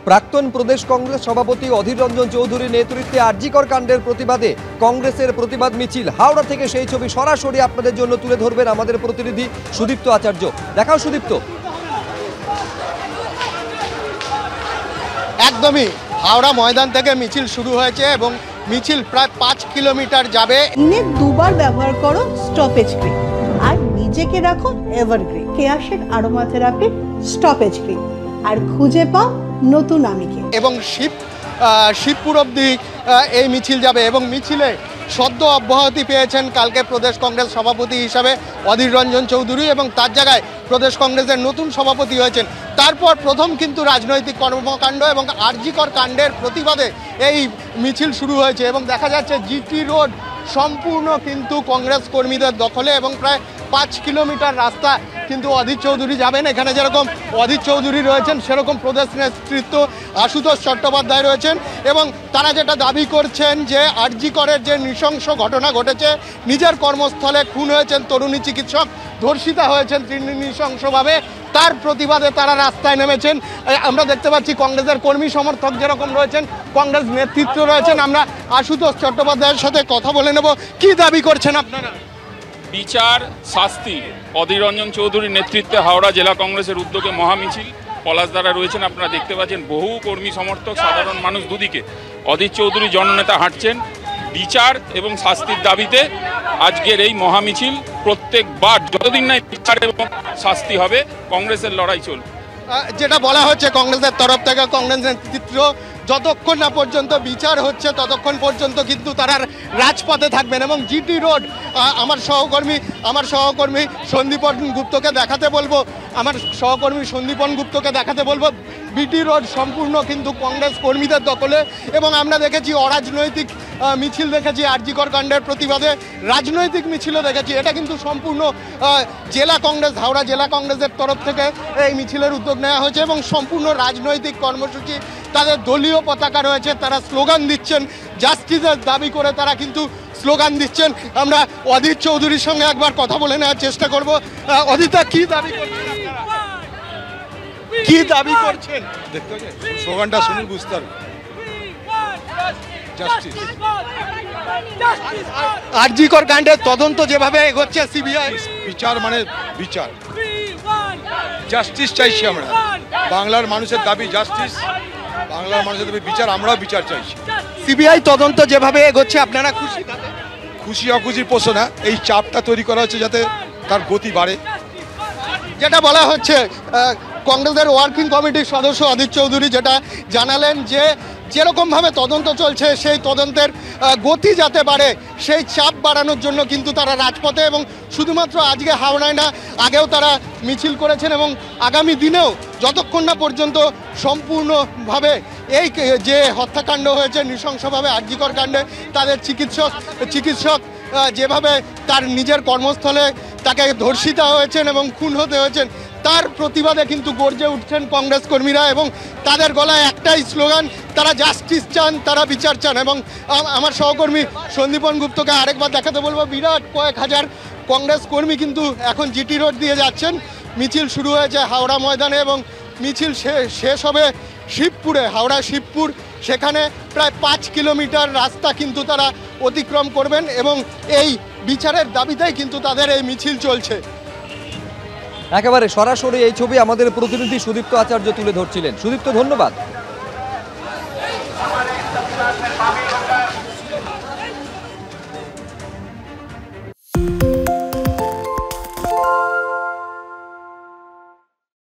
প্রাক্তন প্রদেশ কংগ্রেস সভাপতি অধীর রঞ্জন চৌধুরীর নেতৃত্বে আরজিকর কাণ্ডের প্রতিবাদে কংগ্রেসের প্রতিবাদ মিছিল। হাওড়া থেকে সেই ছবি সরাসরি আপনাদের জন্য তুলে ধরবেন আমাদের প্রতিনিধি সুদীপ্ত আচার্য। দেখাও সুদীপ্ত। একদমই হাওড়া ময়দান থেকে মিছিল শুরু হয়েছে এবং মিছিল প্রায় 5 কিলোমিটার যাবে। দিনে দুবার ব্যবহার করো স্টপেজ ক্রিম আর নিজেকে রাখো evergreen Keya Seth aromatherapy stop age cream আর খুঁজে পাও নতুন আমিকে। এবং শিবপুর অবধি এই মিছিল যাবে এবং মিছিলে সদ্য অব্যাহতি পেয়েছেন কালকে প্রদেশ কংগ্রেস সভাপতি হিসাবে অধীর রঞ্জন চৌধুরী এবং তার জায়গায় প্রদেশ কংগ্রেসের নতুন সভাপতি হয়েছেন। তারপর প্রথম কিন্তু রাজনৈতিক কর্মকাণ্ড এবং আরজিকর কাণ্ডের প্রতিবাদে এই মিছিল শুরু হয়েছে এবং দেখা যাচ্ছে জিটি রোড সম্পূর্ণ কিন্তু কংগ্রেস কর্মীদের দখলে এবং প্রায় 5 কিলোমিটার রাস্তা কিন্তু অধীর চৌধুরী যাবেন। এখানে যেরকম অধীর চৌধুরী রয়েছেন সেরকম প্রদেশ নেতৃত্ব আশুতোষ চট্টোপাধ্যায় রয়েছেন এবং তারা যেটা দাবি করছেন যে আরজিকরের যে নৃশংস ঘটনা ঘটেছে, নিজের কর্মস্থলে খুন হয়েছেন তরুণী চিকিৎসক, ধর্ষিতা হয়েছেন তিনি নৃশংসভাবে, তার প্রতিবাদে তারা রাস্তায় নেমেছেন। আমরা দেখতে পাচ্ছি কংগ্রেসের কর্মী সমর্থক যেরকম রয়েছেন, কংগ্রেস নেতৃত্ব রয়েছেন। আমরা আশুতোষ চট্টোপাধ্যায়ের সাথে কথা বলে নেব। কি দাবি করছেন আপনারা? বিচার, শাস্তি। অধীর রঞ্জন চৌধুরীর নেতৃত্বে হাওড়া জেলা কংগ্রেসের উদ্যোগে মহামিছিল পলাশদারা রয়েছেন। আপনারা দেখতে পাচ্ছেন বহু কর্মী সমর্থক, সাধারণ মানুষ দুদিকে অধীর চৌধুরী জননেতা হাঁটছেন। বিচার এবং শাস্তির দাবিতে আজকের এই মহামিছিল। প্রত্যেকবার যতদিন না বিচার এবং শাস্তি হবে কংগ্রেসের লড়াই চলবে। যেটা বলা হচ্ছে কংগ্রেসের তরফ থেকে, কংগ্রেস নেতৃত্ব যতক্ষণ না পর্যন্ত বিচার হচ্ছে ততক্ষণ পর্যন্ত কিন্তু তারা রাজপথে থাকবেন। এবং জিটি রোড আমার সহকর্মী সন্দীপন গুপ্তকে দেখাতে বলবো বিটি রোড সম্পূর্ণ কিন্তু কংগ্রেস কর্মীদের দখলে। এবং আমরা দেখেছি অরাজনৈতিক মিছিল দেখেছি, আরজিকর কাণ্ডের প্রতিবাদে রাজনৈতিক মিছিলও দেখেছি। এটা কিন্তু সম্পূর্ণ জেলা কংগ্রেস, হাওড়া জেলা কংগ্রেসের তরফ থেকে এই মিছিলের উদ্যোগ নেওয়া হয়েছে এবং সম্পূর্ণ রাজনৈতিক কর্মসূচি, তাদের দলীয় পতাকা রয়েছে, তারা স্লোগান দিচ্ছেন, জাস্টিসের দাবি করে তারা কিন্তু স্লোগান দিচ্ছেন। আমরা অধীর চৌধুরীর সঙ্গে একবার কথা বলে নেওয়ার চেষ্টা করব। অধীরদা, কি দাবি করছেন? স্লোগানটা শুনুন, বুঝতে পারবেন। আরজিকর কাণ্ডের তদন্ত যেভাবে এগোচ্ছে, সিবিআই বিচার মানে বিচার, জাস্টিস চাইছি আমরা। বাংলার মানুষের দাবি জাস্টিস, বাংলার মানুষের দাবি বিচার, আমরাও বিচার চাইছি। সিবিআই তদন্ত যেভাবে এগোচ্ছে আপনারা খুশি? খুশি অখুশির প্রশ্ন না, এই চাপটা তৈরি করা হচ্ছে যাতে তার গতি বাড়ে। যেটা বলা হচ্ছে কংগ্রেসের ওয়ার্কিং কমিটির সদস্য অধীর চৌধুরী যেটা জানালেন যে যেরকমভাবে তদন্ত চলছে সেই তদন্তের গতি যাতে বাড়ে, সেই চাপ বাড়ানোর জন্য কিন্তু তারা রাজপথে, এবং শুধুমাত্র আজকে হাওড়ায় না, আগেও তারা মিছিল করেছেন এবং আগামী দিনেও যতক্ষণ না পর্যন্ত সম্পূর্ণভাবে এই যে হত্যাকাণ্ড হয়েছে নৃশংসভাবে আরজিকর কাণ্ডে, তাদের চিকিৎসক যেভাবে তার নিজের কর্মস্থলে তাকে ধর্ষিতা হয়েছেন এবং খুন হতে হয়েছেন, তার প্রতিবাদে কিন্তু গর্জে উঠছেন কংগ্রেস কর্মীরা এবং তাদের গলায় একটাই স্লোগান, তারা জাস্টিস চান, তারা বিচার চান। এবং আমার সহকর্মী সন্দীপন গুপ্তকে আরেকবার দেখাতে বলবো, বিরাট কয়েক হাজার কংগ্রেস কর্মী কিন্তু এখন জিটি রোড দিয়ে যাচ্ছেন। মিছিল শুরু হয়েছে হাওড়া ময়দানে এবং মিছিল শেষ হবে শিবপুরে, হাওড়া শিবপুর। সেখানে প্রায় 5 কিলোমিটার রাস্তা কিন্তু তারা অতিক্রম করবেন এবং এই বিচারের দাবিতেই কিন্তু তাদের এই মিছিল চলছে। একেবারে সরাসরি এই ছবি আমাদের প্রতিনিধি সুদীপ্ত আচার্য তুলে ধরছিলেন। সুদীপ্ত, ধন্যবাদ।